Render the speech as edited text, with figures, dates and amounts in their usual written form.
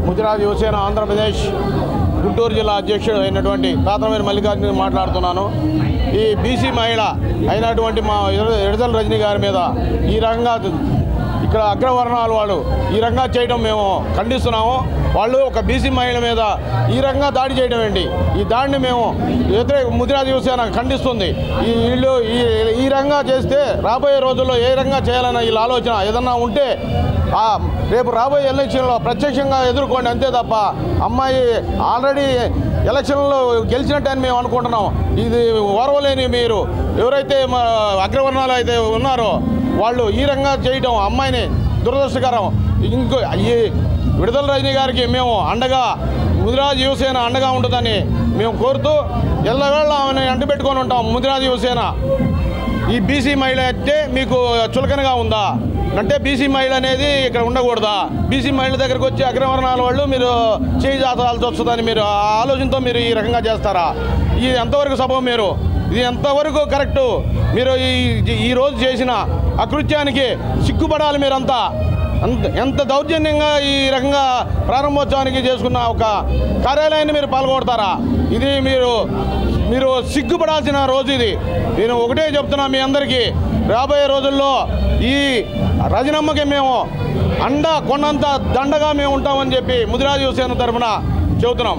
ముదిరాజ్ యువసేన ఆంధ్రప్రదేశ్ గుంటూరు జిల్లా అధ్యక్షుడు అయినటువంటి తాతనవేని మల్లికార్జున మాట్లాడుతున్నాను. ఈ బీసీ మహిళ అయినటువంటి మా ఎడదల రజనీ గారి మీద ఈ రకంగా ఇక్కడ అగ్రవర్ణాల వాళ్ళు ఈ రకంగా చేయడం మేము ఖండిస్తున్నాము. వాళ్ళు ఒక బీసీ మహిళ మీద ఈ రకంగా దాడి చేయడం ఏంటి? ఈ దాడిని మేము ముదిరాజ్ యువసేన ఖండిస్తుంది. వీళ్ళు ఈ రకంగా చేస్తే రాబోయే రోజుల్లో ఏ రకంగా చేయాలన్న వీళ్ళ ఆలోచన ఏదన్నా ఉంటే రేపు రాబోయే ఎలక్షన్లో ప్రత్యక్షంగా ఎదుర్కోండి, అంతే తప్ప అమ్మాయి ఆల్రెడీ ఎలక్షన్లో గెలిచినట్టని మేము అనుకుంటున్నాం. ఇది ఓర్వలేని మీరు ఎవరైతే అగ్రవర్ణాలు అయితే ఉన్నారో వాళ్ళు ఈ రకంగా చేయడం అమ్మాయిని దురదృష్టకరం. ఇంకో ఈ విడుదల రజనీ గారికి మేము అండగా ముదిరాజ్ యువసేన అండగా ఉంటుందని మేము కోరుతూ ఎల్లవేళ ఆమెను అంటిపెట్టుకొని ఉంటాం. ముదిరాజ్ యువసేన ఈ బీసీ మహిళ అయితే మీకు చులకనగా ఉందా అంటే బీసీ మహిళ అనేది ఇక్కడ ఉండకూడదా? బీసీ మహిళ దగ్గరకు వచ్చి అగ్రవర్ణాల వాళ్ళు మీరు చేయి జాతాల్సి వస్తుందని మీరు ఆలోచనతో మీరు ఈ రకంగా చేస్తారా? ఇది ఎంతవరకు సభ? మీరు ఇది ఎంతవరకు కరెక్టు? మీరు ఈరోజు చేసిన అకృత్యానికి సిగ్గుపడాలి. మీరంతా ఎంత దౌర్జన్యంగా ఈ రకంగా ప్రారంభోత్సవానికి చేసుకున్న ఒక కార్యాలయాన్ని మీరు పాల్గొడతారా? ఇది మీరు సిగ్గుపడాల్సిన రోజు ఇది. నేను ఒకటే చెప్తున్నా మీ అందరికీ, రాబోయే రోజుల్లో ఈ రజనమ్మకి మేము కొండంత దండగా మేము ఉంటామని చెప్పి ముదిరాజ్ యువసేన తరఫున చెబుతున్నాం.